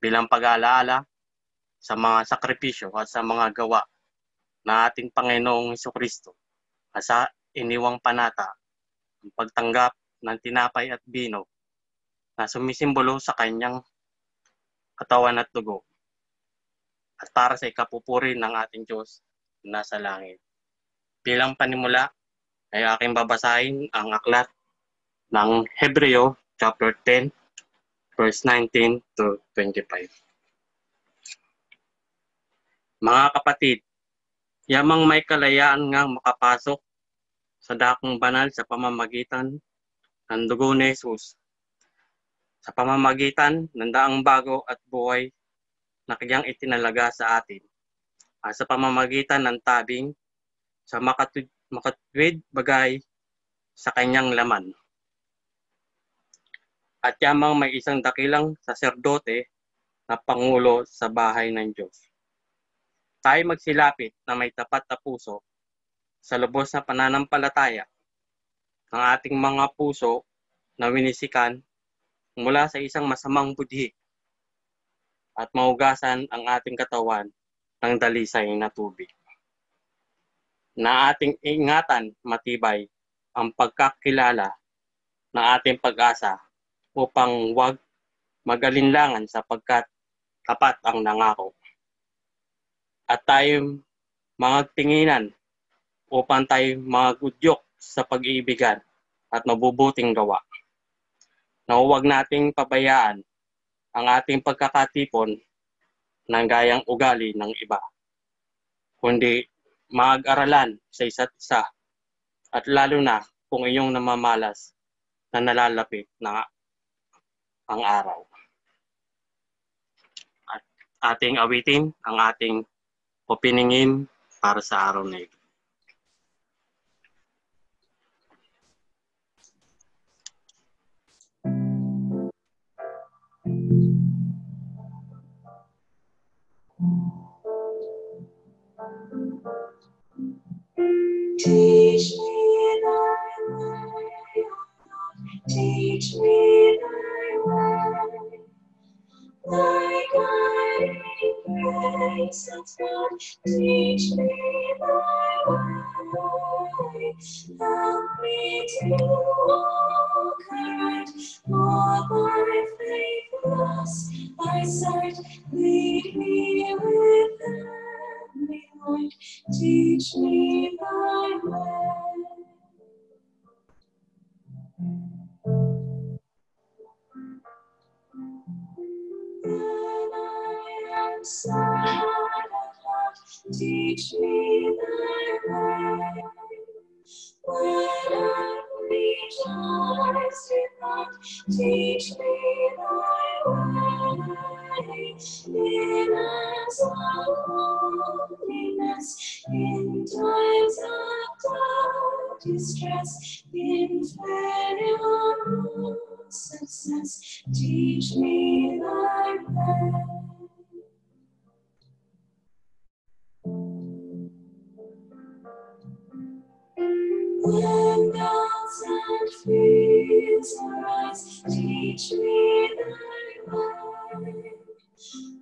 bilang pag-aalaala sa mga sakripisyo at sa mga gawa na ating Panginoong Jesucristo at sa iniwang panata, ang pagtanggap ng tinapay at bino na sumisimbolo sa kanyang katawan at dugo at para sa ikapupuri ng ating Diyos na nasa langit. Bilang panimula ay aking babasahin ang aklat ng Hebreo chapter 10 verse 19 to 25. Mga kapatid, yamang may kalayaan ngang makapasok sa dakong banal sa pamamagitan ng dugo ni Jesus, sa pamamagitan ng daang bago at buhay na kanyang itinalaga sa atin, at sa pamamagitan ng tabing sa makatwid bagay sa kanyang laman. At yamang may isang dakilang saserdote na pangulo sa bahay ng Diyos. Tayo magsilapit na may tapat na puso sa lubos na pananampalataya ng ating mga puso na winisikan mula sa isang masamang budhi at maugasan ang ating katawan ng dalisay na tubig. Na ating ingatan matibay ang pagkakilala ng ating pag-asa upang huwag mag-alinlangan sapagkat tapat ang nangako. At tayo mga tinginan upang tayo magudyok sa pag-iibigan at mabubuting gawa. Na huwag nating pabayaan ang ating pagkakatipon ng gayang ugali ng iba, kundi mag-aralan sa isa't isa at lalo na kung inyong namamalas na nalalapit na ang araw. At ating awitin ang ating opiningin para sa araw na ito. Teach me thy way, teach me thy way, thy guiding grace and God, teach me thy way, help me to walk right, for thy faithfulness, thy sight, lead me with every light, teach me thy way. When I am sad at heart, teach me thy way. When I rejoice without, teach me thy way. In times of loneliness, in times of doubt, distress, in failure, success, teach me thy way. When doubts and fears arise, teach me thy way.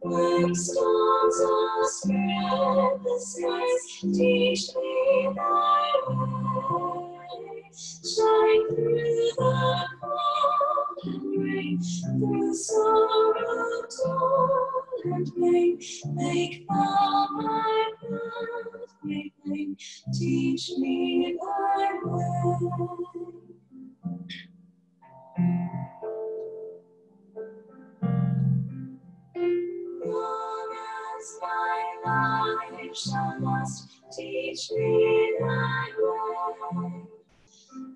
When storms overspread the skies, teach me thy way. Shine through the cold and rain, through sorrow, toil and pain, make thou my pathway plain, teach me thy way. Long as my life shall last, teach me thy way.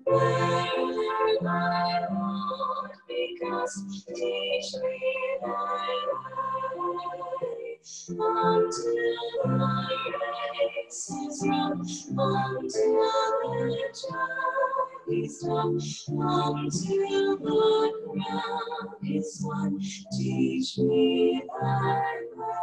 Where thy Lord because, teach me thy way. Until thy race is run, until the job is done, until the crown is won, teach me thy way.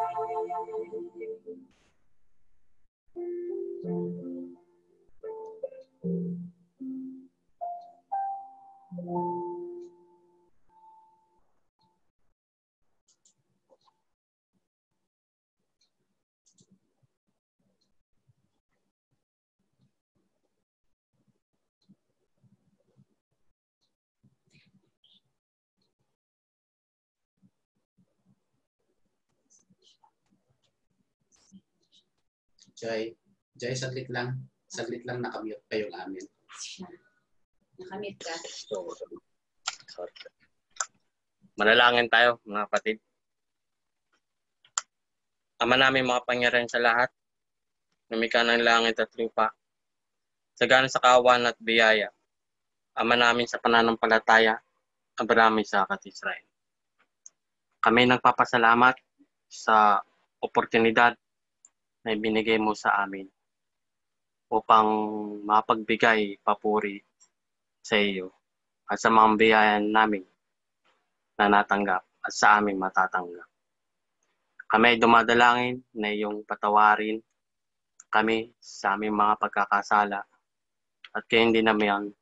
Joy, saglit lang. Saglit lang, nakamute pa yung amin. Nakamute ka. Sorry. Manalangin tayo, mga kapatid. Ama namin mga pangyarihan sa lahat, lumikha ng langit at lupa, sagana sa kawan at biyaya, Ama namin sa pananampalataya, Abraham, Isaac at Israel. Kami nagpapasalamat sa oportunidad na ibinigay mo sa amin upang mapagbigay papuri sa iyo at sa mga biyayan namin na natanggap at sa aming matatanggap. Kami ay dumadalangin na iyong patawarin kami sa aming mga pagkakasala at kaya hindi namin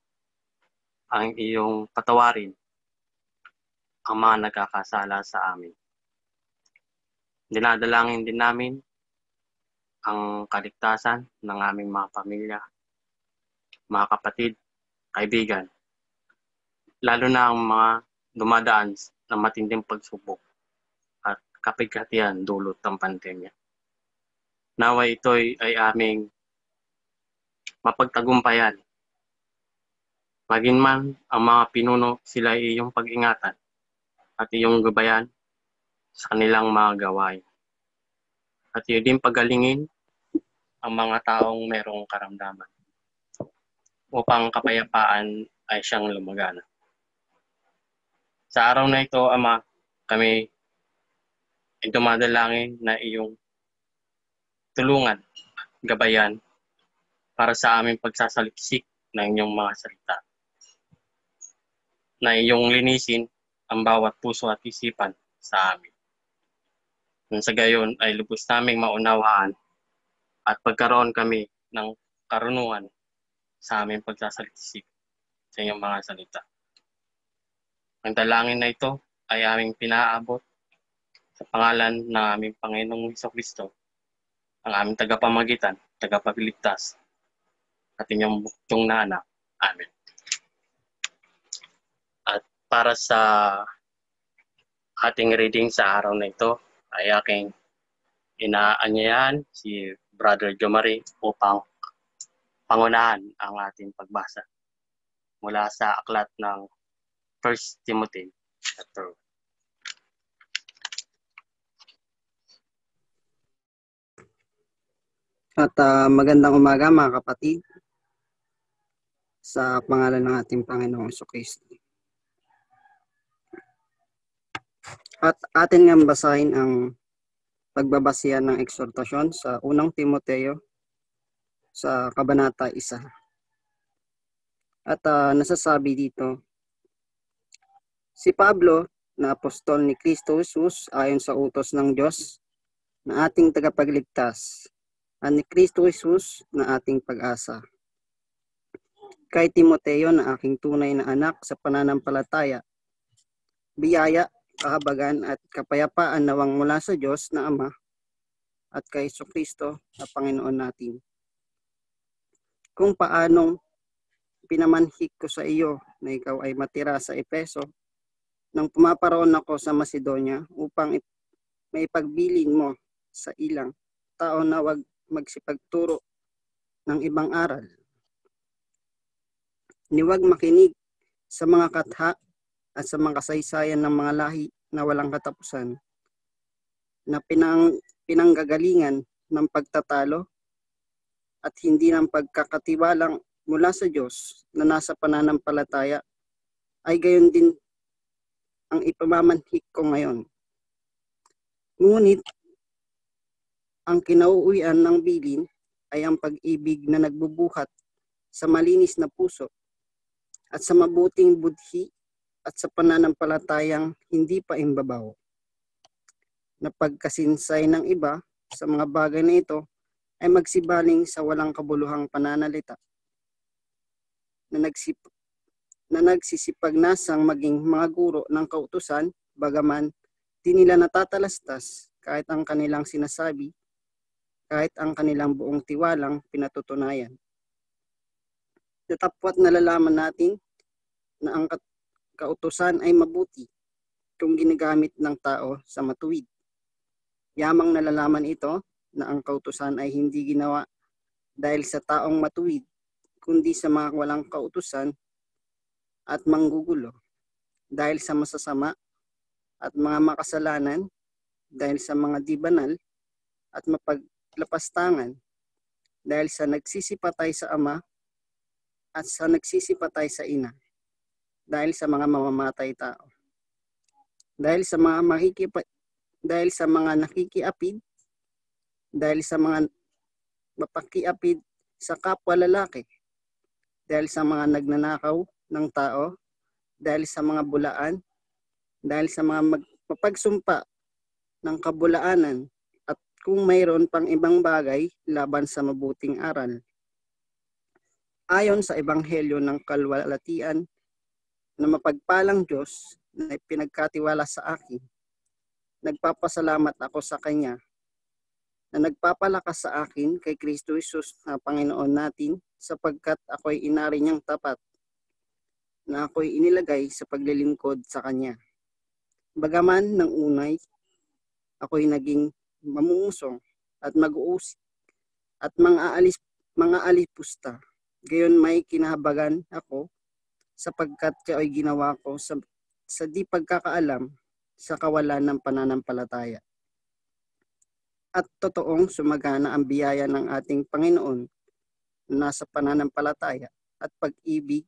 ang iyong patawarin ang mga nagkakasala sa amin. Dinadalangin din namin ang kaligtasan ng aming mga pamilya, mga kapatid, kaibigan, lalo na ang mga dumadaan ng matinding pagsubok at kapighatian dulot ng pandemya. Naway ito'y ay aming mapagtagumpayan. Maging man ang mga pinuno, sila ay iyong pag-ingatan at iyong gabayan sa kanilang mga gawain. At iyo din pagalingin ang mga taong merong karamdaman upang kapayapaan ay siyang lumagana. Sa araw na ito, Ama, kami ay dumadalangin na iyong tulungan, gabayan para sa aming pagsasaliksik ng inyong mga salita. Na iyong linisin ang bawat puso at isipan sa amin. Nang sa gayon ay lubos naming maunawaan at pagkaroon kami ng karunungan sa aming pagsasaliksik sa inyong mga salita. Ang dalangin na ito ay aming pinaabot sa pangalan ng aming Panginoong Jesucristo, ang aming tagapamagitan, tagapagligtas, at inyong buktong na anak. Amen. At para sa ating reading sa araw na ito, ay aking inaanyayahan si Brother Jomari upang pangunahan ang ating pagbasa mula sa aklat ng 1 Timothy chapter 1. At magandang umaga mga kapatid sa pangalan ng ating Panginoong Jesucristo. At atin nga basahin ang pagbabasihan ng eksortasyon sa 1 Timoteo sa Kabanata 1. At nasasabi dito, si Pablo na apostol ni Kristo Jesus ayon sa utos ng Diyos na ating tagapagligtas at ni Kristo Jesus na ating pag-asa. Kay Timoteo na aking tunay na anak sa pananampalataya, biyaya, kahabagan at kapayapaan nawang mula sa Diyos na Ama at kay Jesucristo na Panginoon natin. Kung paanong pinamanhik ko sa iyo na ikaw ay matira sa Efeso nang pumaparoon ako sa Macedonia upang maipagbilin mo sa ilang tao na wag magsipagturo ng ibang aral. Niwag makinig sa mga katha at sa mga kasaysayan ng mga lahi na walang katapusan na pinanggagalingan ng pagtatalo at hindi ng pagkakatiwalang mula sa Diyos na nasa pananampalataya ay gayon din ang ipamamanhik ko ngayon. Ngunit ang kinauuwian ng bilin ay ang pag-ibig na nagbubuhat sa malinis na puso at sa mabuting budhi at sa pananampalatayang hindi pa imbabaw. Na pagkasinsay ng iba sa mga bagay na ito ay magsibaling sa walang kabuluhang pananalita na nagsisipagnasang maging mga guro ng kautusan, bagaman di nila natatalastas kahit ang kanilang sinasabi, kahit ang kanilang buong tiwalang pinatutunayan. Datapwat nalalaman natin na ang kautusan ay mabuti kung ginagamit ng tao sa matuwid. Yamang nalalaman ito na ang kautusan ay hindi ginawa dahil sa taong matuwid, kundi sa mga walang kautusan at manggugulo, dahil sa masasama at mga makasalanan, dahil sa mga di banal at mapaglapastangan, dahil sa nagsisipatay sa ama at sa nagsisipatay sa ina, dahil sa mga mamamatay tao, dahil sa mga nakikiapid, dahil sa mga mapakiapid sa kapwa lalaki, dahil sa mga nagnanakaw ng tao, dahil sa mga bulaan, dahil sa mga mapagsumpa ng kabulaanan, at kung mayroon pang ibang bagay laban sa mabuting aral. Ayon sa ebanghelyo ng kalwalatian na mapagpalang Diyos na pinagkatiwala sa akin, nagpapasalamat ako sa Kanya na nagpapalakas sa akin kay Kristo Jesus na Panginoon natin, sapagkat ako'y inari niyang tapat, na ako'y inilagay sa paglilingkod sa Kanya. Bagaman ng unay, ako'y naging mamungusong at mag-uusig at mga alipusta. Gayon may kinahabagan ako, sapagkat kayo'y ginawa ko sa di pagkakaalam sa kawalan ng pananampalataya. At totoong sumagana ang biyaya ng ating Panginoon na nasa pananampalataya at pag-ibig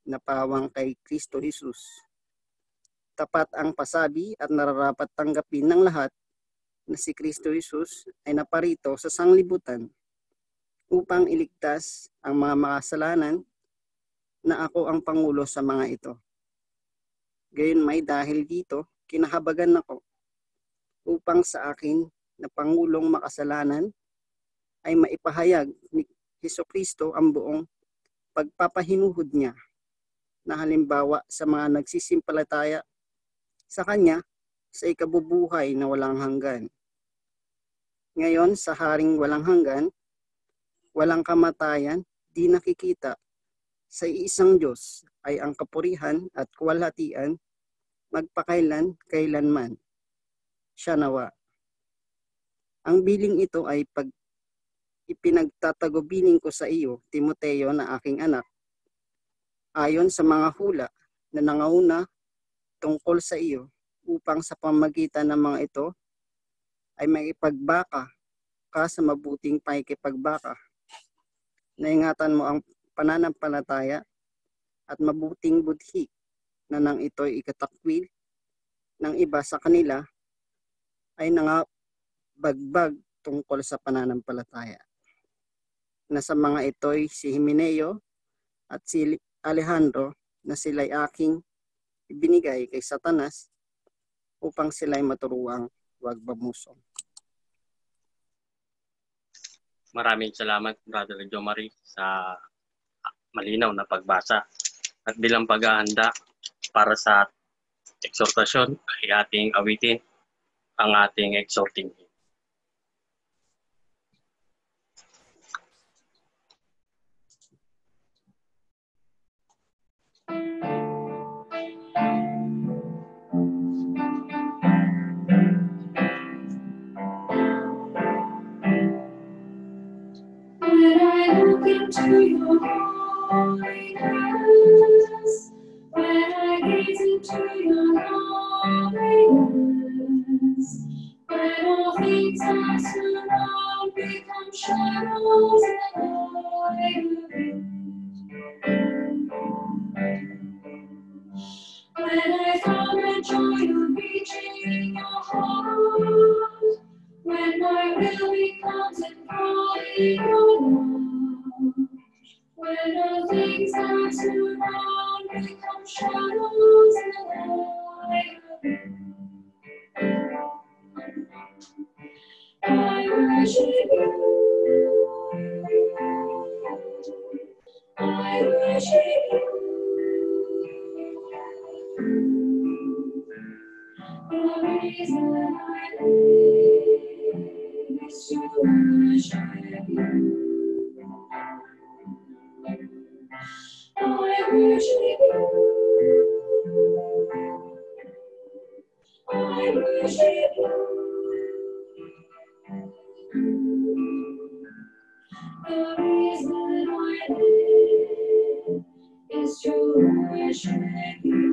na pawang kay Kristo Jesus. Tapat ang pasabi at nararapat tanggapin ng lahat na si Kristo Jesus ay naparito sa sanglibutan upang iligtas ang mga makasalanan, na ako ang pangulo sa mga ito. Gayon may dahil dito, kinahabagan ako upang sa akin na pangulong makasalanan ay maipahayag ni Hesukristo ang buong pagpapahinuhod niya, na halimbawa sa mga nagsisimpalataya sa Kanya sa ikabubuhay na walang hanggan. Ngayon sa haring walang hanggan, walang kamatayan, di nakikita, sa iisang Diyos ay ang kapurihan at kaluwalhatian magpakailan-kailanman. Siya nawa. Ang biling ito ay ipinagtatagubilin ko sa iyo, Timoteo, na aking anak, ayon sa mga hula na nangauna tungkol sa iyo, upang sa pamagitan ng mga ito ay maipagbaka ka sa mabuting pakikipagbaka. Naingatan mo ang pananampalataya at mabuting budhi, na nang ito'y ikatakwil ng iba sa kanila ay nangabagbag tungkol sa pananampalataya. Na sa mga ito'y si Himeneo at si Alejandro, na sila'y aking ibinigay kay Satanas upang sila'y maturuang huwag bamusong. Maraming salamat, Brother Jomari, sa malinaw na pagbasa. At bilang paghahanda para sa eksortasyon, ay ating awitin ang ating exhorting hymn. When I look into your holiness, when I gaze into your loveliness, when all things that surround become shadows and I when I found the joy of reaching your heart, when my will becomes embodied your love, when all things that surround become shadows and I worship you, I worship you. The reason I live is to worship you. I worship you. I worship you. The reason I live is to worship you.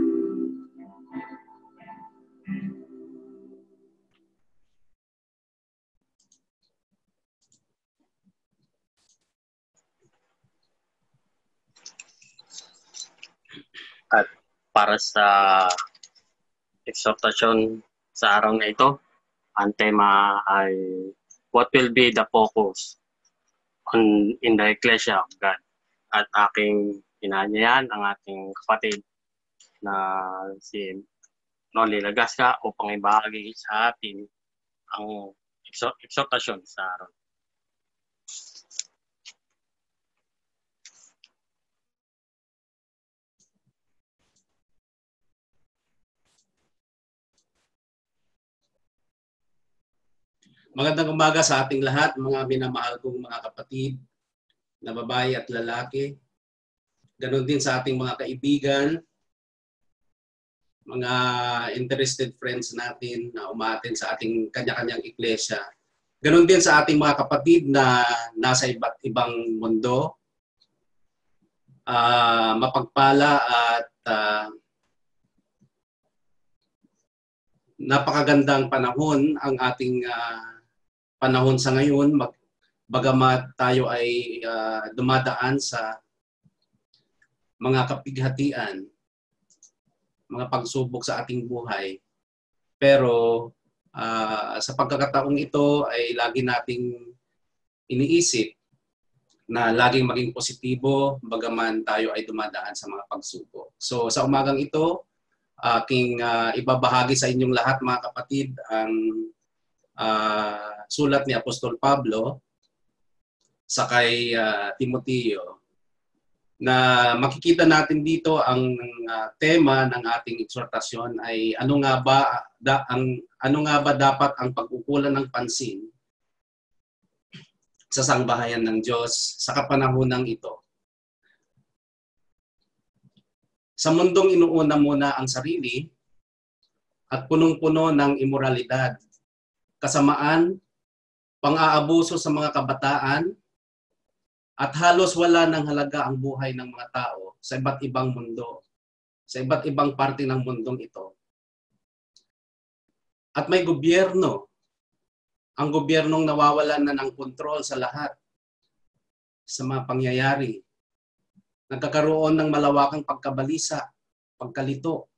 At para sa exhortasyon sa araw na ito, ang tema ay what will be the focus in the Ecclesia of God. At aking inanyayan ang ating kapatid na si Noli Lagasca upang ibahagi sa atin ang exhortasyon sa araw. Magandang umaga sa ating lahat, mga minamahal kong mga kapatid na babae at lalaki. Ganon din sa ating mga kaibigan, mga interested friends natin na umaattend sa ating kanya-kanyang iglesia. Ganon din sa ating mga kapatid na nasa iba't ibang mundo. Mapagpala at napakagandang panahon ang ating panahon sa ngayon, bagamat tayo ay dumadaan sa mga kapighatian, mga pagsubok sa ating buhay. Pero sa pagkakataong ito ay lagi nating iniisip na laging maging positibo bagaman tayo ay dumadaan sa mga pagsubok. So sa umagang ito, aking ibabahagi sa inyong lahat mga kapatid ang sulat ni Apostol Pablo sa kay Timoteo, na makikita natin dito ang tema ng ating exhortasyon ay ano nga ba dapat ang pag-ukulan ng pansin sa sangbahayan ng Diyos sa kapanahonang ito. Sa mundong inuuna muna ang sarili at punong-puno ng imoralidad, kasamaan, pang-aabuso sa mga kabataan, at halos wala ng halaga ang buhay ng mga tao sa iba't ibang mundo, sa iba't ibang parte ng mundong ito. At may gobyerno, ang gobyernong nawawalan na ng kontrol sa lahat, sa mga pangyayari. Nagkakaroon ng malawakang pagkabalisa, pagkalito,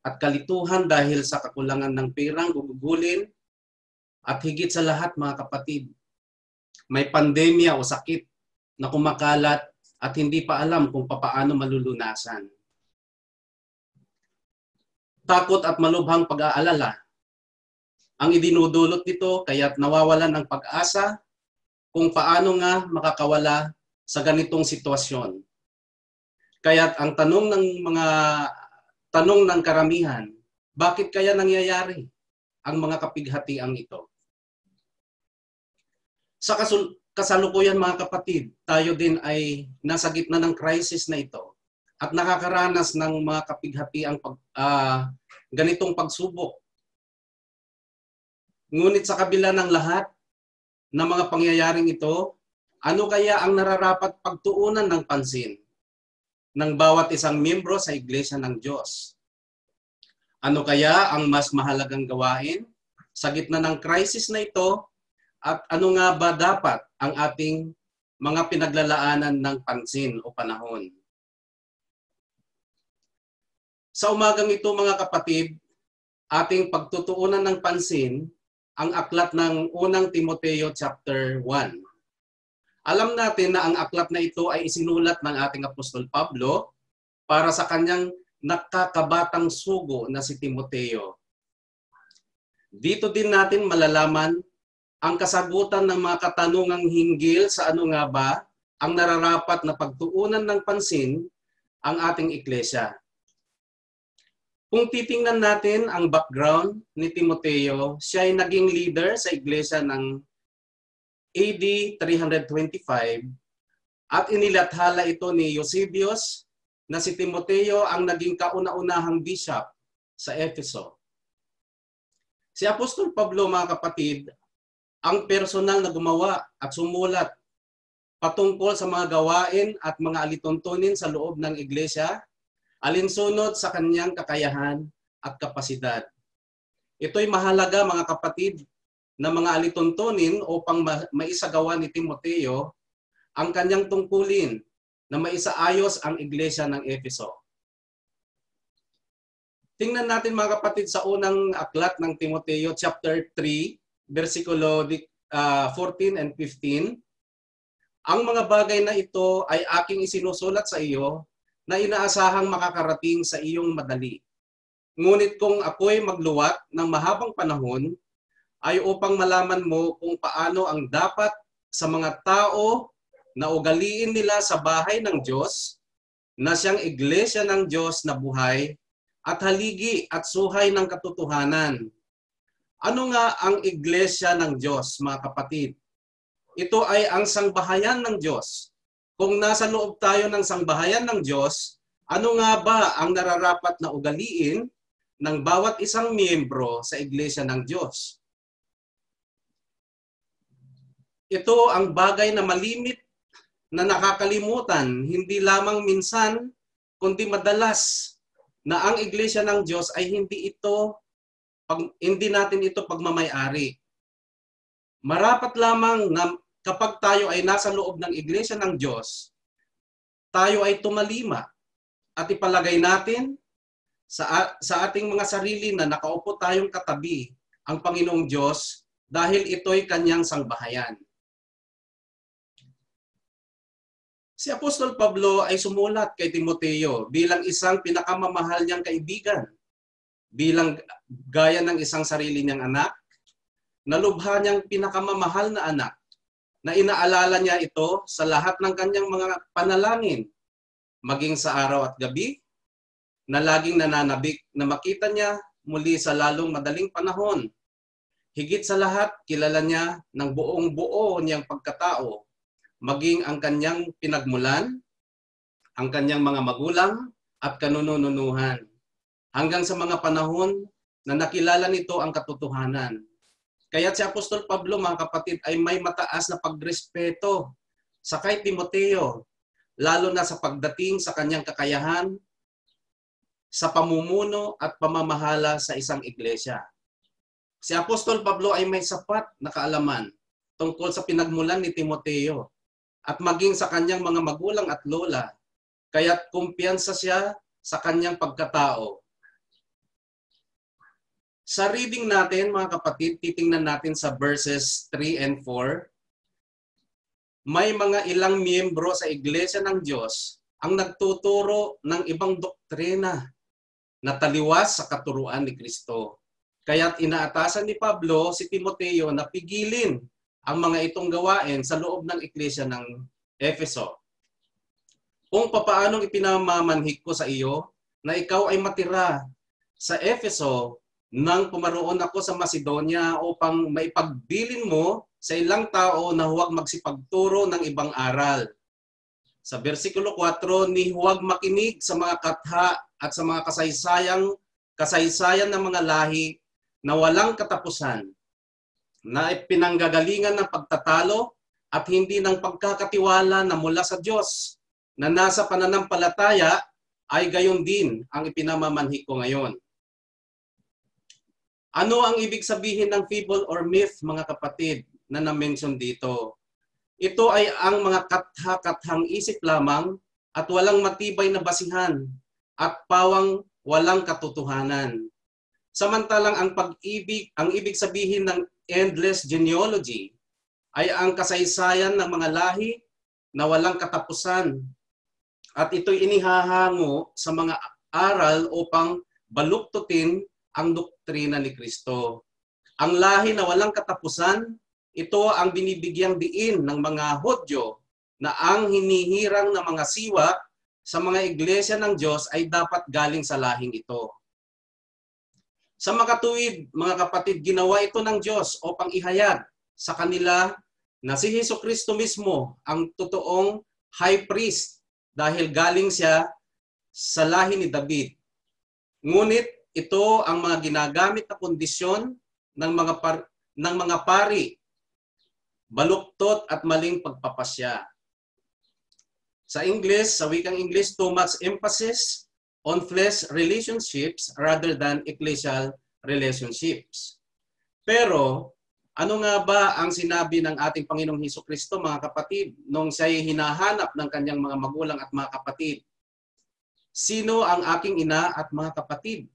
at kalituhan dahil sa kakulangan ng pirang gugugulin. At higit sa lahat mga kapatid, may pandemya o sakit na kumakalat at hindi pa alam kung papaano malulunasan. Takot at malubhang pag-aalala ang idinudulot nito, kaya't nawawalan ng pag-asa kung paano nga makakawala sa ganitong sitwasyon. Kaya't ang tanong ng karamihan, bakit kaya nangyayari ang mga kapighatiang ito? Sa kasalukuyan mga kapatid, tayo din ay nasa gitna ng crisis na ito at nakakaranas ng mga kapighatiang ganitong pagsubok. Ngunit sa kabila ng lahat ng mga pangyayaring ito, ano kaya ang nararapat pagtuunan ng pansin ng bawat isang miyembro sa Iglesia ng Diyos? Ano kaya ang mas mahalagang gawain sa gitna ng crisis na ito? At ano nga ba dapat ang ating mga pinaglalaanan ng pansin o panahon? Sa umagang ito mga kapatid, ating pagtutuunan ng pansin ang aklat ng unang Timoteo chapter 1. Alam natin na ang aklat na ito ay isinulat ng ating Apostol Pablo para sa kanyang nakakabatang sugo na si Timoteo. Dito din natin malalaman ang kasagutan ng mga katanungang hinggil sa ano nga ba ang nararapat na pagtuunan ng pansin ang ating iglesia. Kung titingnan natin ang background ni Timoteo, siya ay naging leader sa iglesia ng AD 325 at inilathala ito ni Eusebius na si Timoteo ang naging kauna-unahang bishop sa Efeso. Si Apostol Pablo mga kapatid, ang personal na gumawa at sumulat patungkol sa mga gawain at mga alituntunin sa loob ng iglesia, alinsunod sa kanyang kakayahan at kapasidad. Ito'y mahalaga mga kapatid na mga alituntunin upang maisagawa ni Timoteo ang kanyang tungkulin na maisaayos ang iglesia ng Efeso. Tingnan natin mga kapatid sa unang aklat ng Timoteo chapter 3, versikulo 14 and 15. Ang mga bagay na ito ay aking isinusulat sa iyo na inaasahang makakarating sa iyong madali. Ngunit kung ako'y magluwat ng mahabang panahon, ay upang malaman mo kung paano ang dapat sa mga tao na ugaliin nila sa bahay ng Diyos, na siyang iglesia ng Diyos na buhay at haligi at suhay ng katotohanan. Ano nga ang iglesia ng Diyos, mga kapatid? Ito ay ang sangbahayan ng Diyos. Kung nasa loob tayo ng sangbahayan ng Diyos, ano nga ba ang nararapat na ugaliin ng bawat isang miyembro sa iglesia ng Diyos? Ito ang bagay na malimit na nakakalimutan, hindi lamang minsan, kundi madalas, na ang iglesia ng Diyos ay hindi natin ito pagmamay-ari. Marapat lamang na kapag tayo ay nasa loob ng iglesia ng Diyos, tayo ay tumalima at ipalagay natin sa ating mga sarili na nakaupo tayong katabi ang Panginoong Diyos dahil ito'y kanyang sangbahayan. Si Apostol Pablo ay sumulat kay Timoteo bilang isang pinakamamahal niyang kaibigan, bilang gaya ng isang sarili niyang anak, nalubha niyang pinakamamahal na anak, na inaalala niya ito sa lahat ng kanyang mga panalangin, maging sa araw at gabi, na laging nananabik na makita niya muli sa lalong madaling panahon. Higit sa lahat, kilala niya ng buong buo niyang pagkatao, maging ang kanyang pinagmulan, ang kanyang mga magulang, at kanununuhan. Hanggang sa mga panahon na nakilala nito ang katotohanan. Kaya si Apostol Pablo, mga kapatid, ay may mataas na pagrespeto sa kay Timoteo, lalo na sa pagdating sa kanyang kakayahan, sa pamumuno at pamamahala sa isang iglesia. Si Apostol Pablo ay may sapat na kaalaman tungkol sa pinagmulan ni Timoteo at maging sa kanyang mga magulang at lola, kaya't kumpiyansa siya sa kanyang pagkatao. Sa reading natin, mga kapatid, titingnan natin sa verses 3 and 4. May mga ilang miyembro sa iglesia ng Diyos ang nagtuturo ng ibang doktrina na taliwas sa katuruan ni Kristo. Kaya't inaatasan ni Pablo si Timoteo na pigilin ang mga itong gawain sa loob ng iglesia ng Efeso. Kung papaanong ipinamamanhik ko sa iyo na ikaw ay matira sa Efeso nang pumaroon ako sa Macedonia upang maipagbilin mo sa ilang tao na huwag magsipagturo ng ibang aral. Sa versikulo 4, ni huwag makinig sa mga katha at sa mga kasaysayan ng mga lahi na walang katapusan, na pinanggagalingan ng pagtatalo at hindi ng pagkakatiwala na mula sa Diyos, na nasa pananampalataya ay gayon din ang ipinamamanhik ko ngayon. Ano ang ibig sabihin ng fable or myth, mga kapatid, na na-mention dito? Ito ay ang mga katha-kathang isip lamang at walang matibay na basihan at pawang walang katotohanan. Samantalang ang ibig sabihin ng endless genealogy ay ang kasaysayan ng mga lahi na walang katapusan. At ito'y inihahango sa mga aral upang baluktutin ang doktrina ni Kristo. Ang lahi na walang katapusan, ito ang binibigyang diin ng mga Hudyo na ang hinihirang na mga siwa sa mga iglesia ng Diyos ay dapat galing sa lahing ito. Sa makatuwid, mga kapatid, ginawa ito ng Diyos upang ihayag sa kanila na si Jesucristo mismo ang totoong high priest dahil galing siya sa lahi ni David. Ngunit ito ang mga ginagamit na kondisyon ng mga pari, baluktot at maling pagpapasya. Sa English, sa wikang English, too much emphasis on flesh relationships rather than ecclesial relationships. Pero, ano nga ba ang sinabi ng ating Panginoong Hesukristo, mga kapatid, nung siya'y hinahanap ng kanyang mga magulang at mga kapatid? Sino ang aking ina at mga kapatid?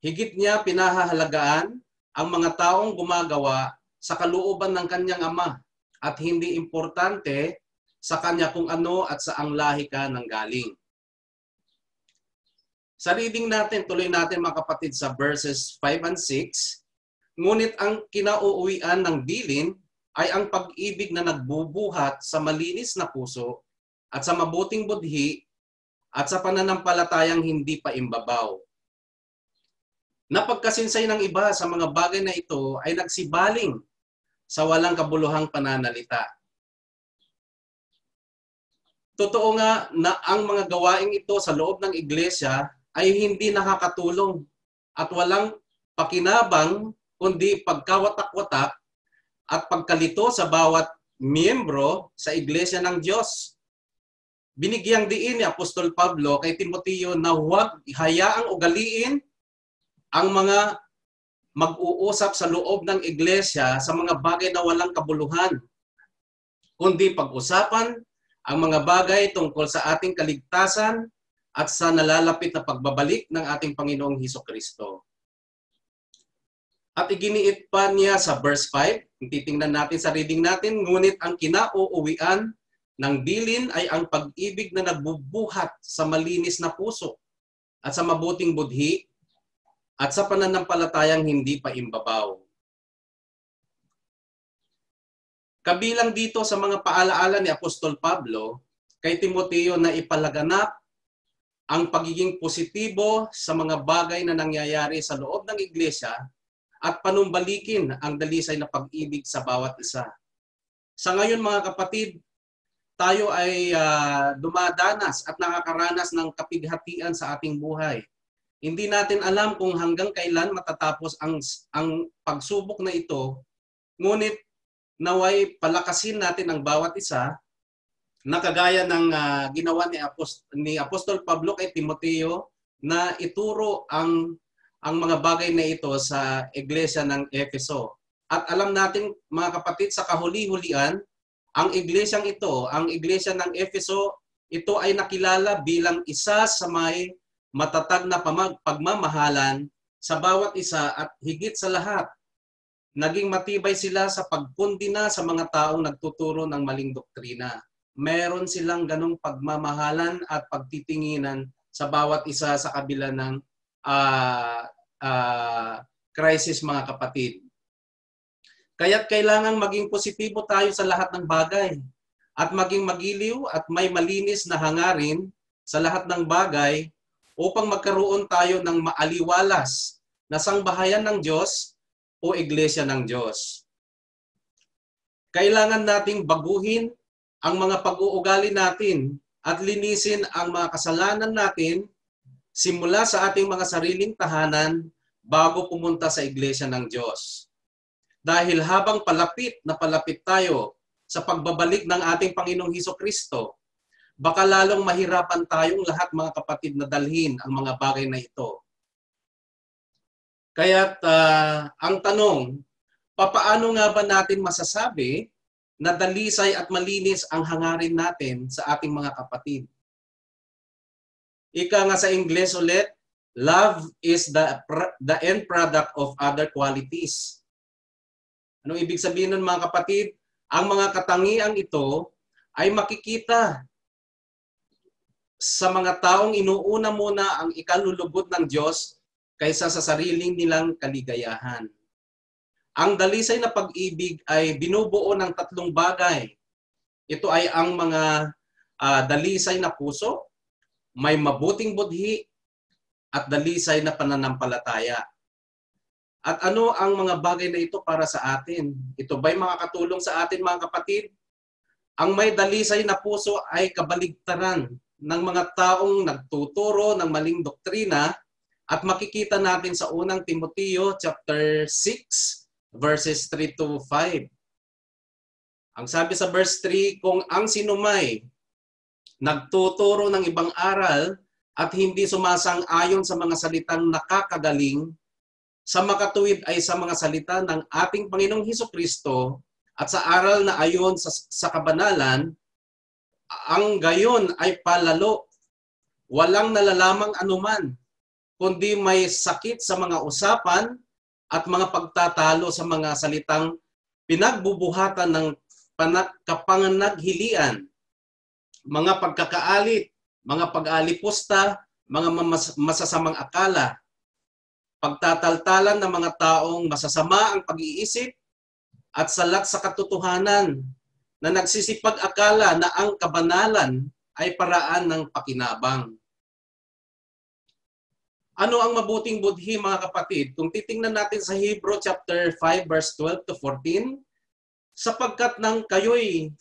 Higit niya pinahahalagaan ang mga taong gumagawa sa kalooban ng kanyang ama at hindi importante sa kanya kung ano at saang lahi ka nang galing. Sa reading natin, tuloy natin mga kapatid sa verses 5 and 6, ngunit ang kinauuwian ng bilin ay ang pag-ibig na nagbubuhat sa malinis na puso at sa mabuting budhi at sa pananampalatayang hindi pa imbabaw. Napagkasinsay ng iba sa mga bagay na ito ay nagsibaling sa walang kabuluhang pananalita. Totoo nga na ang mga gawaing ito sa loob ng iglesia ay hindi nakakatulong at walang pakinabang kundi pagkawatak-watak at pagkalito sa bawat miyembro sa iglesia ng Diyos. Binigyang diin ni Apostol Pablo kay Timoteo na huwag hayaang ugaliin ang mga mag-uusap sa loob ng iglesia sa mga bagay na walang kabuluhan, kundi pag-usapan ang mga bagay tungkol sa ating kaligtasan at sa nalalapit na pagbabalik ng ating Panginoong Hesukristo. At iginiit pa niya sa verse 5, titingnan natin sa reading natin, ngunit ang kinauuwian ng bilin ay ang pag-ibig na nagbubuhat sa malinis na puso at sa mabuting budhi at sa pananampalatayang hindi pa imbabaw. Kabilang dito sa mga paalaala ni Apostol Pablo kay Timoteo na ipalaganap ang pagiging positibo sa mga bagay na nangyayari sa loob ng iglesia at panumbalikin ang dalisay na pag-ibig sa bawat isa. Sa ngayon mga kapatid, tayo ay dumadanas at nakakaranas ng kapighatian sa ating buhay. Hindi natin alam kung hanggang kailan matatapos ang pagsubok na ito, ngunit naway palakasin natin ang bawat isa na kagaya ng ginawa ni Apostol Pablo kay Timoteo na ituro ang mga bagay na ito sa iglesia ng Efeso. At alam natin mga kapatid, sa kahuli-hulian, ang iglesyang ito, ang iglesia ng Efeso, ito ay nakilala bilang isa sa may matatag na pagmamahalan sa bawat isa at higit sa lahat, naging matibay sila sa pagkundina sa mga taong nagtuturo ng maling doktrina. Meron silang ganong pagmamahalan at pagtitinginan sa bawat isa sa kabila ng crisis mga kapatid. Kaya't kailangan maging positibo tayo sa lahat ng bagay at maging magiliw at may malinis na hangarin sa lahat ng bagay upang magkaroon tayo ng maaliwalas na sangbahayan ng Diyos o iglesia ng Diyos. Kailangan nating baguhin ang mga pag-uugali natin at linisin ang mga kasalanan natin simula sa ating mga sariling tahanan bago pumunta sa iglesia ng Diyos. Dahil habang palapit na palapit tayo sa pagbabalik ng ating Panginoong Hesukristo, baka lalong mahirapan tayong lahat mga kapatid na dalhin ang mga bagay na ito. Kaya't ang tanong, papaano nga ba natin masasabi na dalisay at malinis ang hangarin natin sa ating mga kapatid? Ika nga sa English ulit, love is the end product of other qualities. Anong ibig sabihin nun mga kapatid? Ang mga katangiang ito ay makikita sa mga taong inuuna muna ang ikalulugod ng Diyos kaysa sa sariling nilang kaligayahan. Ang dalisay na pag-ibig ay binubuo ng tatlong bagay. Ito ay ang mga dalisay na puso, may mabuting budhi, at dalisay na pananampalataya. At ano ang mga bagay na ito para sa atin? Ito ba'y makakatulong sa atin mga kapatid? Ang may dalisay na puso ay kabaligtaran ng mga taong nagtuturo ng maling doktrina at makikita natin sa unang Timoteo chapter 6 verses 3 to 5. Ang sabi sa verse 3, kung ang sinumay nagtuturo ng ibang aral, at hindi sumasang-ayon sa mga salitang nakakagaling, sa makatuwid ay sa mga salita ng ating Panginoong Hesukristo at sa aral na ayon sa kabanalan, ang gayon ay palalo, walang nalalamang anuman, kundi may sakit sa mga usapan at mga pagtatalo sa mga salitang pinagbubuhatan ng kapanganaghilian, mga pagkakaalit, mga pag-aalipusta, mga masasamang akala, pagtataltalan ng mga taong masasama ang pag-iisip, at salat sa katotohanan na nagsisipag-akala na ang kabanalan ay paraan ng pakinabang. Ano ang mabuting budhi, mga kapatid? Kung titingnan natin sa Hebrew chapter 5 verse 12 to 14, sapagkat nang kayo'y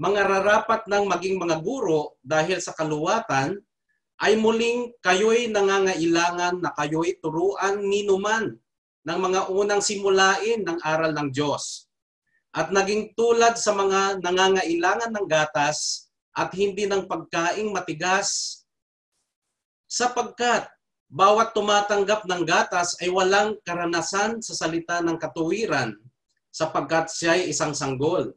mga rarapat ng maging mga guro dahil sa kaluwatan, ay muling kayo'y nangangailangan na kayo'y turuan ninuman ng mga unang simulain ng aral ng Diyos. At naging tulad sa mga nangangailangan ng gatas at hindi ng pagkaing matigas, sapagkat bawat tumatanggap ng gatas ay walang karanasan sa salita ng katuwiran, sapagkat siya'y isang sanggol.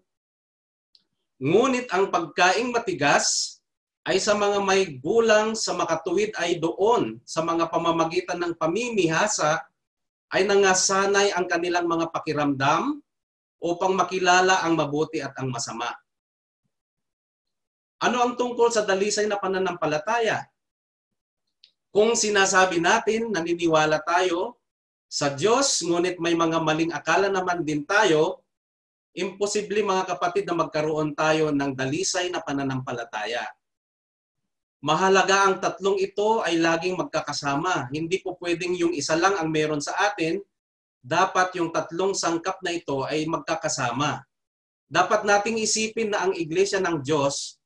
Ngunit ang pagkaing matigas ay sa mga may gulang sa makatuwid ay doon sa mga pamamagitan ng pamimihasa ay nangasanay ang kanilang mga pakiramdam upang makilala ang mabuti at ang masama. Ano ang tungkol sa dalisay na pananampalataya? Kung sinasabi natin, naniniwala tayo sa Diyos, ngunit may mga maling akala naman din tayo, imposible, mga kapatid, na magkaroon tayo ng dalisay na pananampalataya. Mahalaga ang tatlong ito ay laging magkakasama. Hindi po pwedeng yung isa lang ang meron sa atin. Dapat yung tatlong sangkap na ito ay magkakasama. Dapat nating isipin na ang iglesia ng Diyos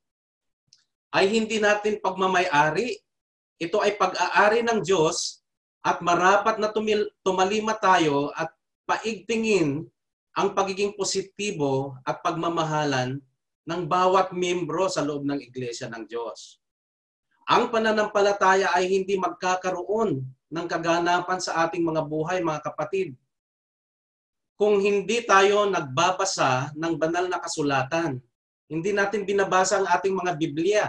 ay hindi natin pagmamay-ari. Ito ay pag-aari ng Diyos at marapat na tumalima tayo at paigtingin ang pagiging positibo at pagmamahalan ng bawat miyembro sa loob ng iglesia ng Diyos. Ang pananampalataya ay hindi magkakaroon ng kaganapan sa ating mga buhay, mga kapatid, kung hindi tayo nagbabasa ng banal na kasulatan. Hindi natin binabasa ang ating mga Biblia.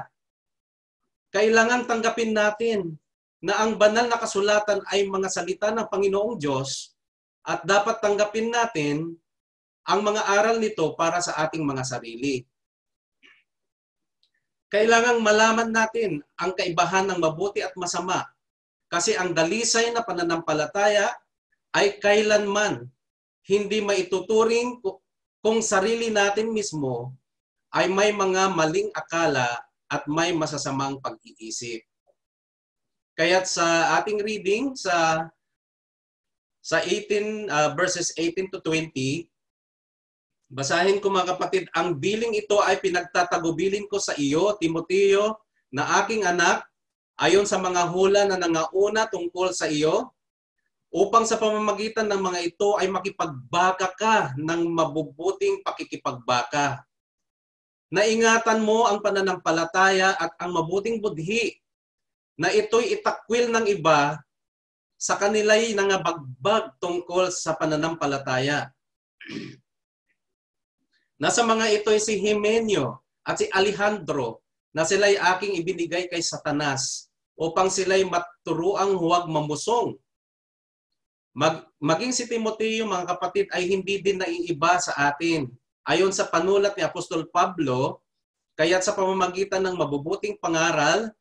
Kailangan tanggapin natin na ang banal na kasulatan ay mga salita ng Panginoong Diyos at dapat tanggapin natin ang mga aral nito para sa ating mga sarili. Kailangang malaman natin ang kaibahan ng mabuti at masama kasi ang dalisay na pananampalataya ay kailanman hindi maituturing kung sarili natin mismo ay may mga maling akala at may masasamang pag-iisip. Kaya't sa ating reading sa 18 verses 18 to 20, basahin ko, mga kapatid, ang biling ito ay pinagtatagubilin ko sa iyo, Timoteo, na aking anak, ayon sa mga hula na nangauna tungkol sa iyo, upang sa pamamagitan ng mga ito ay makipagbaka ka ng mabubuting pakikipagbaka. Naingatan mo ang pananampalataya at ang mabuting budhi, na ito'y itakwil ng iba sa kanila'y nangabagbag tungkol sa pananampalataya. Nasa mga ito ay si Himeneo at si Alejandro na sila'y aking ibinigay kay Satanas upang sila'y maturuang huwag mamusong. Maging si Timoteo, mga kapatid, ay hindi din naiiba sa atin. Ayon sa panulat ni Apostol Pablo, kaya't sa pamamagitan ng mabubuting pangaral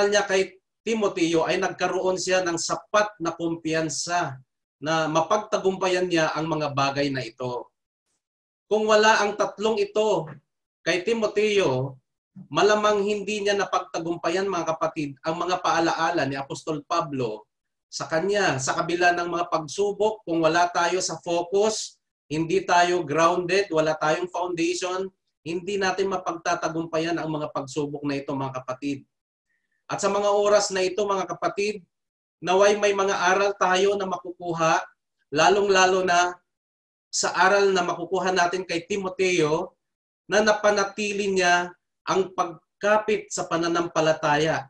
niya kay Timoteo ay nagkaroon siya ng sapat na kumpiyansa na mapagtagumpayan niya ang mga bagay na ito. Kung wala ang tatlong ito kay Timoteo, malamang hindi niya napagtagumpayan, mga kapatid, ang mga paalaala ni Apostol Pablo sa kanya. Sa kabila ng mga pagsubok, kung wala tayo sa focus, hindi tayo grounded, wala tayong foundation, hindi natin mapagtatagumpayan ang mga pagsubok na ito, mga kapatid. At sa mga oras na ito, mga kapatid, naway may mga aral tayo na makukuha, lalong-lalo na sa aral na makukuha natin kay Timoteo, na napanatili niya ang magkapit sa pananampalataya.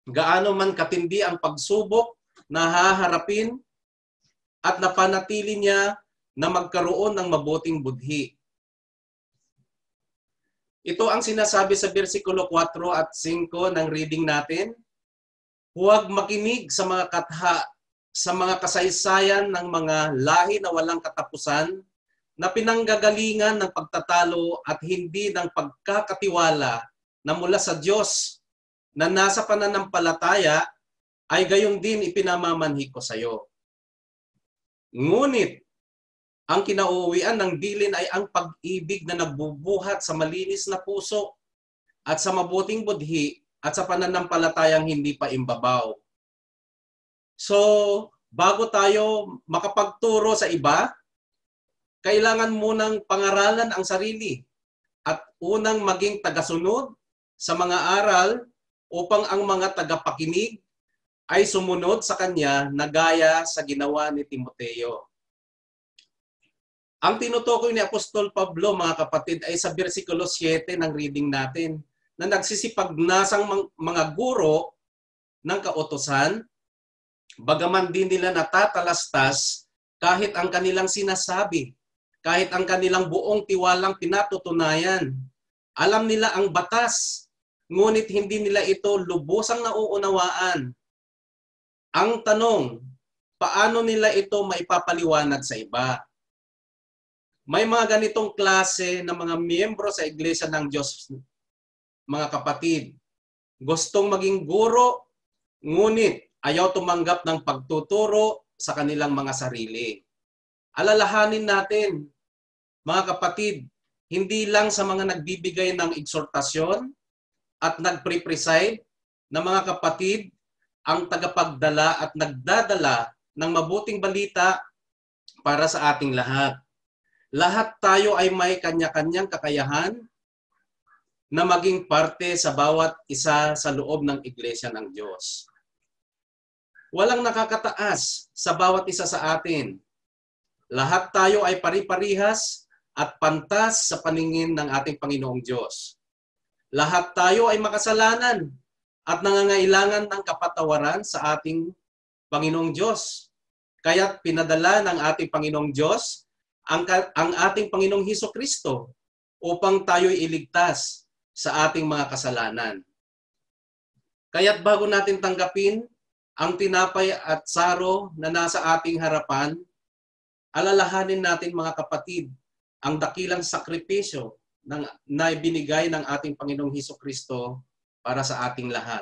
Gaano man katindi ang pagsubok na haharapin at napanatili niya na magkaroon ng mabuting budhi. Ito ang sinasabi sa versikulo 4 at 5 ng reading natin. Huwag makinig sa mga sa mga kasaysayan ng mga lahi na walang katapusan na pinanggagalingan ng pagtatalo at hindi ng pagkakatiwala na mula sa Diyos na nasa pananampalataya ay gayong din ipinamamanhi ko sa iyo. Ngunit, ang kinauuwian ng dilin ay ang pag-ibig na nagbubuhat sa malinis na puso at sa mabuting budhi at sa pananampalatayang hindi pa imbabaw. So, bago tayo makapagturo sa iba, kailangan munang pangaralan ang sarili at unang maging tagasunod sa mga aral upang ang mga tagapakinig ay sumunod sa kanya na gaya sa ginawa ni Timoteo. Ang tinutukoy ni Apostol Pablo, mga kapatid, ay sa versikulo 7 ng reading natin na nagsisipagnasang mga guro ng kautusan, bagaman din nila natatalastas kahit ang kanilang sinasabi, kahit ang kanilang buong tiwalang pinatutunayan. Alam nila ang batas, ngunit hindi nila ito lubusang nauunawaan. Ang tanong, paano nila ito maipapaliwanag sa iba? May mga ganitong klase ng mga miyembro sa Iglesia ng Diyos, mga kapatid. Gustong maging guro, ngunit ayaw tumanggap ng pagtuturo sa kanilang mga sarili. Alalahanin natin, mga kapatid, hindi lang sa mga nagbibigay ng eksortasyon at nagpre-preside na mga kapatid ang tagapagdala at nagdadala ng mabuting balita para sa ating lahat. Lahat tayo ay may kanya-kanyang kakayahan na maging parte sa bawat isa sa loob ng Iglesia ng Diyos. Walang nakakataas sa bawat isa sa atin. Lahat tayo ay pari-parihas at pantas sa paningin ng ating Panginoong Diyos. Lahat tayo ay makasalanan at nangangailangan ng kapatawaran sa ating Panginoong Diyos. Kaya't pinadala ng ating Panginoong Diyos ang ating Panginoong Hesukristo upang tayo'y iligtas sa ating mga kasalanan. Kaya't bago natin tanggapin ang tinapay at saro na nasa ating harapan, alalahanin natin, mga kapatid, ang dakilang sakripisyo na ibinigay ng ating Panginoong Hesukristo para sa ating lahat.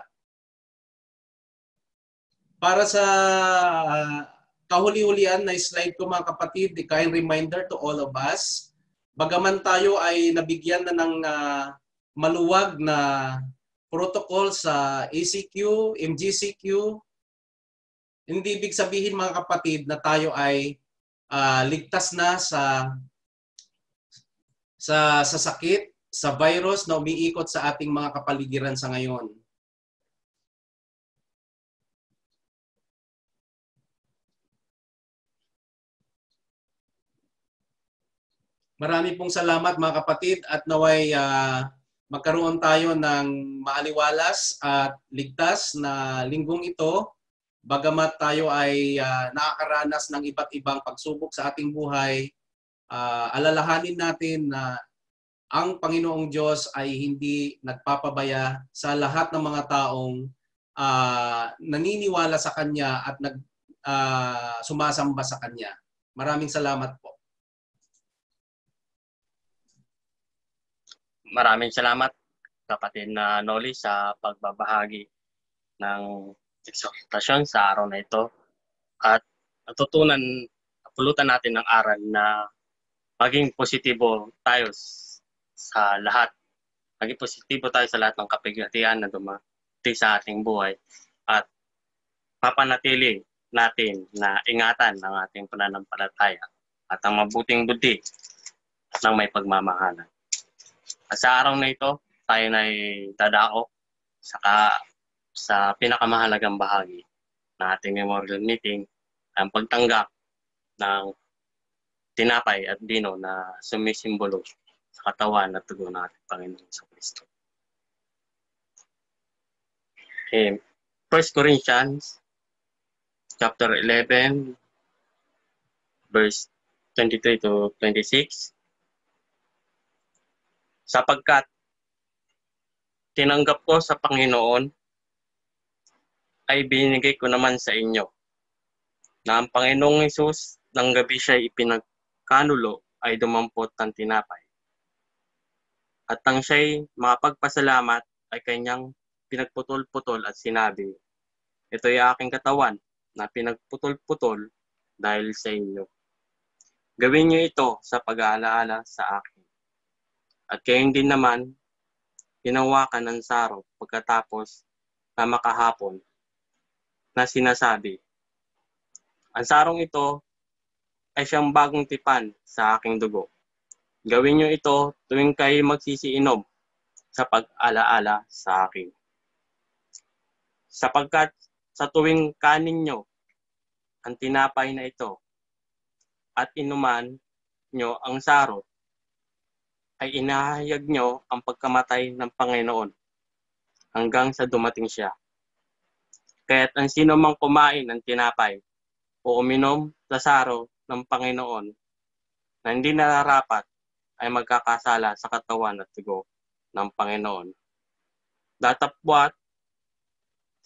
Para sa kahuli-hulian na slide ko, mga kapatid, a kind reminder to all of us, bagaman tayo ay nabigyan na ng maluwag na protocol sa ACQ, MGCQ, hindi ibig sabihin, mga kapatid, na tayo ay ligtas na sa sakit, sa virus na umiikot sa ating mga kapaligiran sa ngayon. Marami pong salamat, mga kapatid, at naway magkaroon tayo ng maaliwalas at ligtas na linggong ito, bagamat tayo ay nakakaranas ng iba't ibang pagsubok sa ating buhay. Alalahanin natin na ang Panginoong Diyos ay hindi nagpapabaya sa lahat ng mga taong naniniwala sa Kanya at sumasamba sa Kanya. Maraming salamat po. Maraming salamat, kapatid na Noli, sa pagbabahagi ng eksortasyon sa araw na ito. At pulutan natin ng aral na maging positibo tayo sa lahat. Maging positibo tayo sa lahat ng kapighatian na dumating sa ating buhay. At papanatili natin na ingatan ang ating pananampalataya at ang mabuting buti at ng may pagmamahalan. At sa araw na ito, tayo na dadao sa pinakamahalagang bahagi ng ating memorial meeting, ang pagtanggap ng tinapay at bino na sumisimbolo sa katawan at dugo ng ating Panginoon Kristo. 1 Corinthians chapter 11 verse 23 to 26. Sapagkat tinanggap ko sa Panginoon ay binigay ko naman sa inyo na ang Panginoong Hesus ng gabi siya ipinagkanulo ay dumampot ng tinapay. At nang siya'y makapagpasalamat ay kanyang pinagputol-putol at sinabi, ito'y aking katawan na pinagputol-putol dahil sa inyo. Gawin niyo ito sa pag-aalaala sa akin. At kayo din naman, hinawakan ng sarong pagkatapos na makahapon na sinasabi, ang sarong ito ay siyang bagong tipan sa aking dugo. Gawin niyo ito tuwing kayo magsisiinom sa pag-alaala sa akin. Sapagkat sa tuwing kanin nyo ang tinapay na ito at inuman nyo ang saro, ay inahayag nyo ang pagkamatay ng Panginoon hanggang sa dumating siya. Kaya't ang sino mang kumain ng tinapay o uminom sa saro ng Panginoon na hindi nararapat ay magkakasala sa katawan at dugo ng Panginoon. Datapwat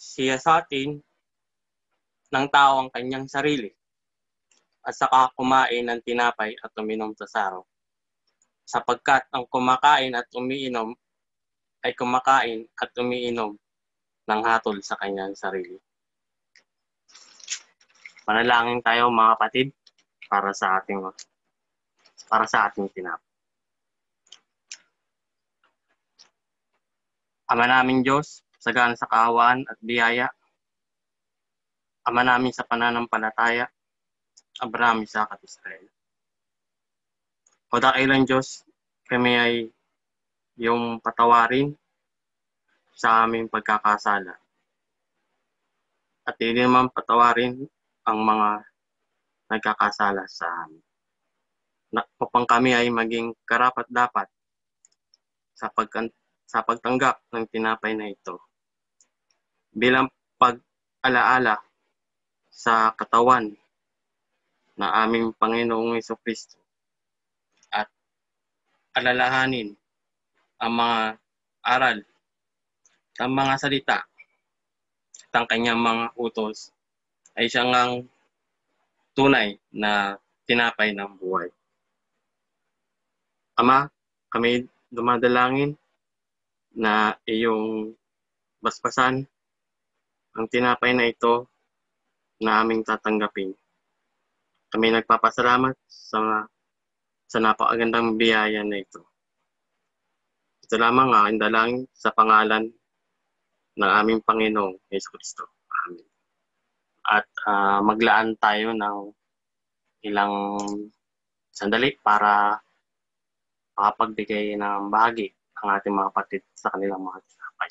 siya sa atin ng tao ang kanyang sarili at saka kumain ng tinapay at uminom sa saro. Sapagkat ang kumakain at umiinom ay kumakain at umiinom ng hatol sa kanyang sarili. Panalangin tayo mga kapatid para sa ating tinapay. Ama namin Diyos, sagana sa kaawaan at biyaya. Ama namin sa pananampalataya, Abraham, Isaac at Israel. O dakilang Diyos, kami ay yung patawarin sa aming pagkakasala. At hindi naman patawarin ang mga nagkakasala sa amin. Upang kami ay maging karapat-dapat sa pagtanggap ng tinapay na ito bilang pag-alaala sa katawan na aming Panginoong Jesucristo at alalahanin ang mga aral, ang mga salita at ang kanyang mga utos ay siyang ang tunay na tinapay ng buhay. Ama, kami dumadalangin na iyong basbasan ang tinapay na ito na aming tatanggapin. Kami nagpapasalamat sa napakagandang biyaya na ito. Ito lamang ang dalangin sa pangalan ng aming Panginoong Jesucristo. Amen. At maglaan tayo ng ilang sandali para makapagbigay ng bahagi ang ating mga kapatid sa kanilang mga tinapay.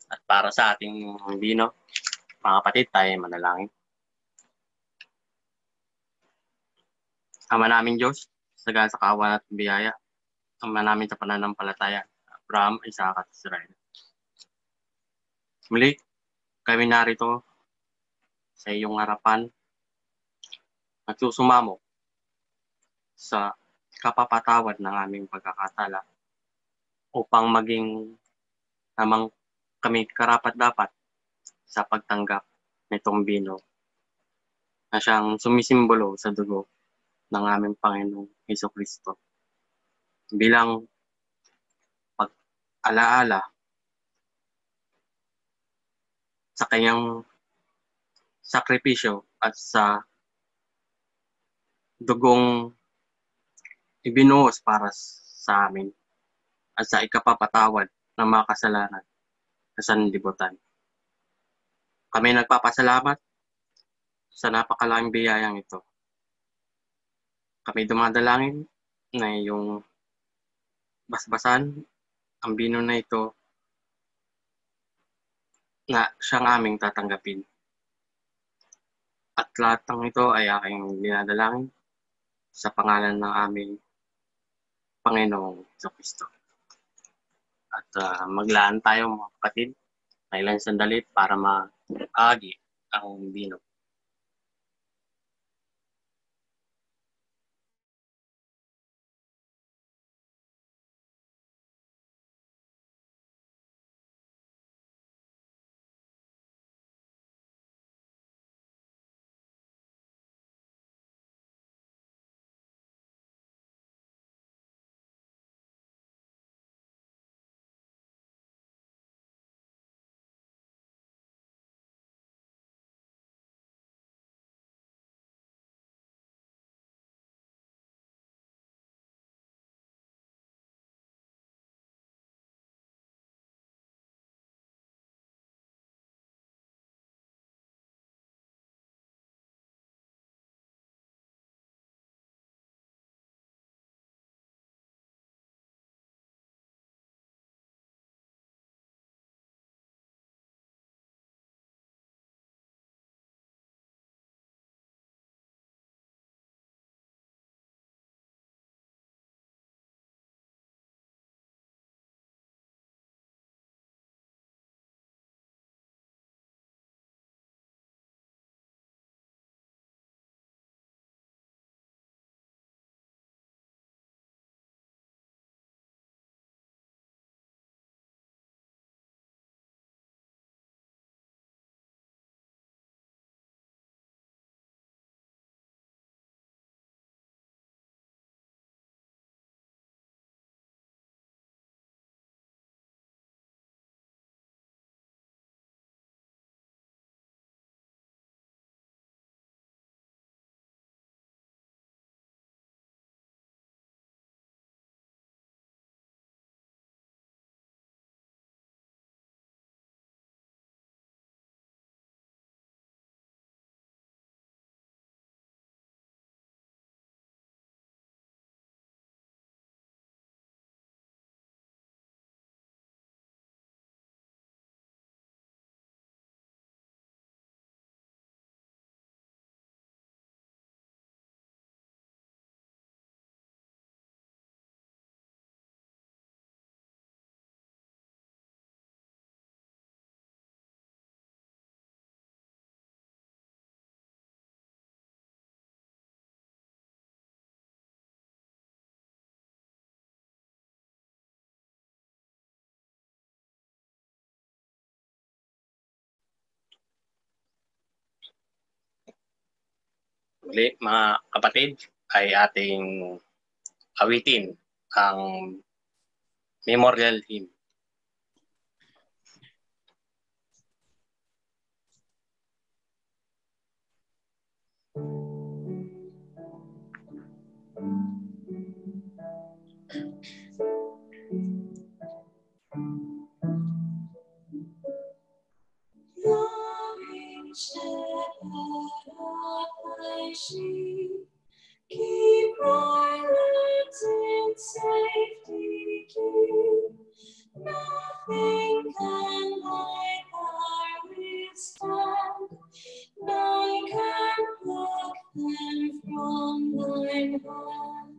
At para sa ating bino, mga kapatid, tayo manalangin. Ama namin Diyos, sagal sa kawan at biyaya, Ama namin sa pananampalataya, Abraham, Isaac at Israel. Muli, kami narito sa iyong harapan, nagsusumamo sa kapapatawad ng aming pagkakatala upang maging namang kami karapat-dapat sa pagtanggap nitong bino na siyang sumisimbolo sa dugo ng aming Panginoong Hesukristo bilang pag-alaala sa kanyang sakripisyo at sa dugong ibinuhos para sa amin at sa ikapapatawad ng mga kasalanan sa sanlibutan. Kami nagpapasalamat sa napakalaking biyayang ito. Kami dumadalangin na yung basbasan ang bino na ito na siyang aming tatanggapin. At lahat ng ito ay aking dinadalangin sa pangalan ng aming Panginoong Jesucristo. At maglaan tayo mga kapatid na ilang sandali para maagi ang bino. Muli, mga kapatid, ay ating awitin ang memorial hymn. sheep. Keep thy lands in safety keep. Nothing can thy power withstand. None can pluck them from thine hand.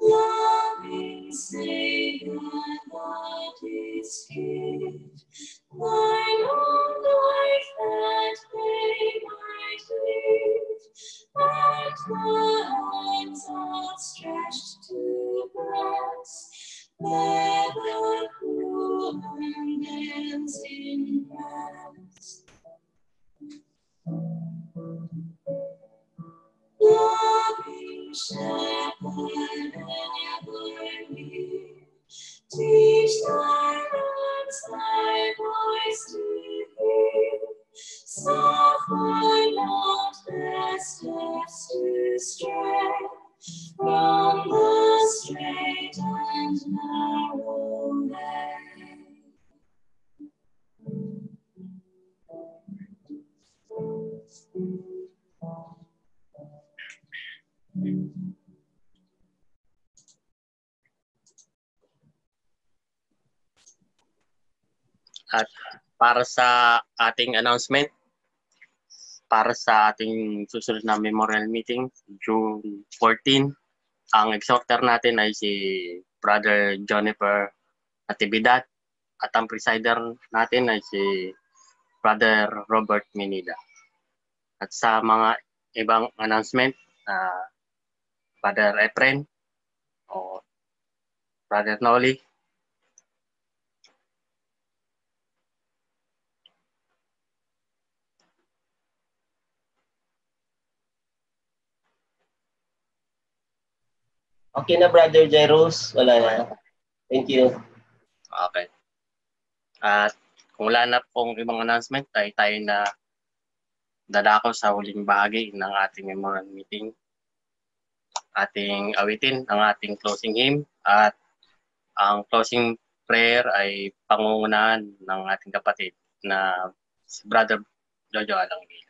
Loving Savior, thou didst give thine own life that they might live, and the hands outstretched to bless, bear the cruel and ends in rest. Loving Shepherd, ever near, teach thy lambs thy voice to hear. Suffer not their steps to stray from the straight and narrow way. At para sa ating announcement, para sa ating susunod na memorial meeting, June 14, ang exhorter natin ay si Brother Jonifer Natividad at ang presider natin ay si Brother Robert Menida. At sa mga ibang announcement, Brother Efren o Brother Noli. Okay na, Brother Jairus. Wala na. Thank you. Okay. At kung wala na pong ibang announcement, tayo na dadako sa huling bahagi ng ating memorial meeting. Ating awitin ang ating closing hymn at ang closing prayer ay pangungunahan ng ating kapatid na si Brother Jojo Alangil.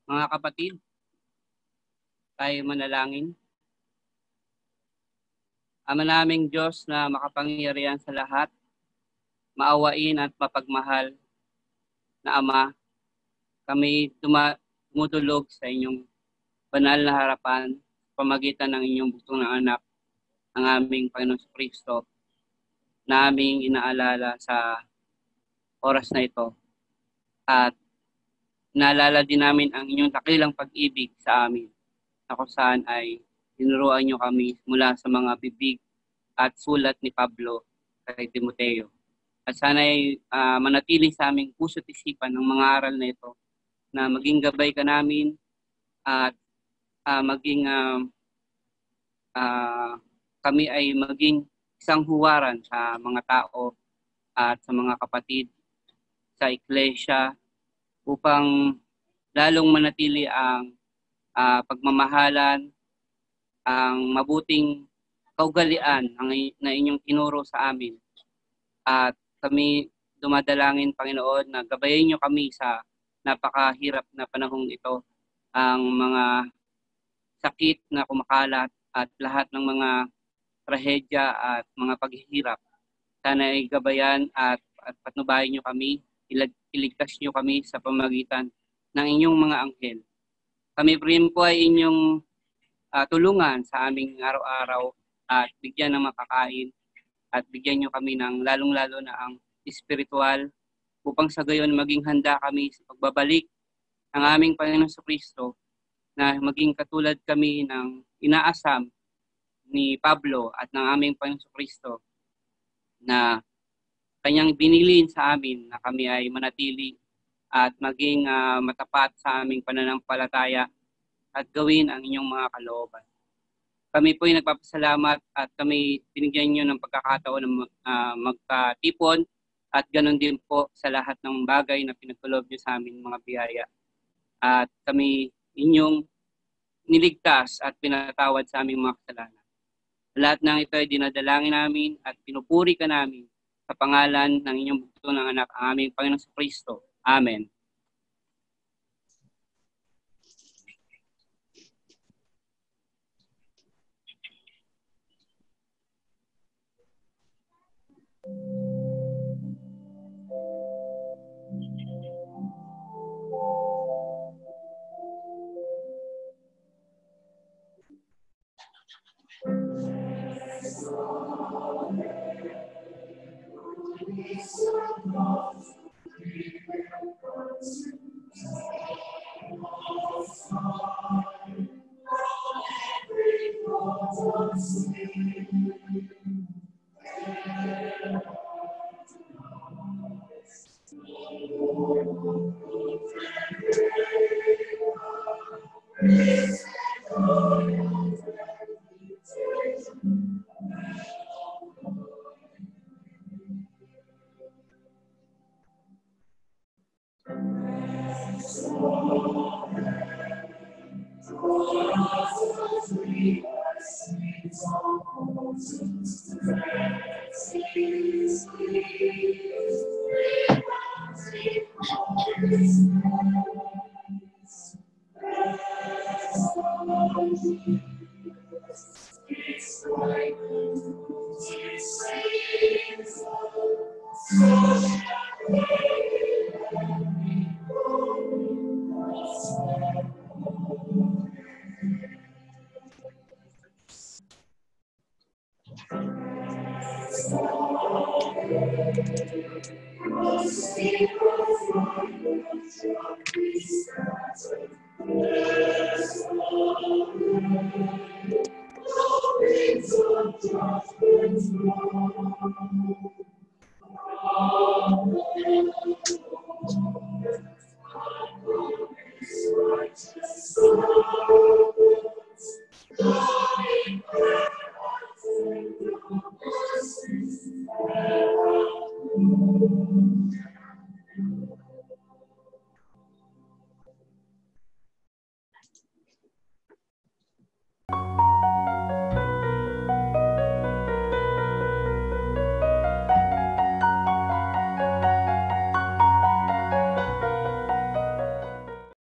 Mga kapatid, tayo manalangin. Ama naming Diyos na makapangyarihan sa lahat, maawain at mapagmahal na Ama, kami tumutulog sa inyong banal na harapan pamagitan ng inyong bugtong na anak, ang aming Panginoong Kristo, na aming inaalala sa oras na ito. At naalala din namin ang inyong dakilang pag-ibig sa amin, na kung saan ay tinuruan nyo kami mula sa mga bibig at sulat ni Pablo kay Timoteo. At sana ay manatili sa aming puso't isipan ng mga aral na ito, na maging gabay ka namin at maging kami ay maging isang huwaran sa mga tao at sa mga kapatid sa iglesia upang lalong manatili ang pagmamahalan, ang mabuting kaugalian na inyong tinuro sa amin. At kami dumadalangin, Panginoon, na gabayan nyo kami sa napakahirap na panahong ito, ang mga sakit na kumakalat at lahat ng mga trahedya at mga paghihirap. Sana ay gabayan at patnubayan nyo kami, iligtas nyo kami sa pamagitan ng inyong mga anghel. Kami rin po ay inyong tulungan sa aming araw-araw at bigyan ng makakain at bigyan nyo kami ng lalong-lalo na ang espiritual upang sa gayon maging handa kami sa pagbabalik ng aming Panginoon Kristo, na maging katulad kami ng inaasam ni Pablo at ng aming Panginoon Kristo, na kanyang binilin sa amin na kami ay manatili at maging matapat sa aming pananampalataya at gawin ang inyong mga kalooban. Kami po ay nagpapasalamat at kami binigyan nyo ng pagkakataon na magkatipon at ganoon din po sa lahat ng bagay na pinagkulob nyo sa amin mga biyaya. At kami inyong niligtas at pinatawad sa aming mga kasalanan. Lahat ng ito ay dinadalangin namin at pinupuri ka namin sa pangalan ng inyong bugto ng anak, ang aming Panginoon Kristo. Amen.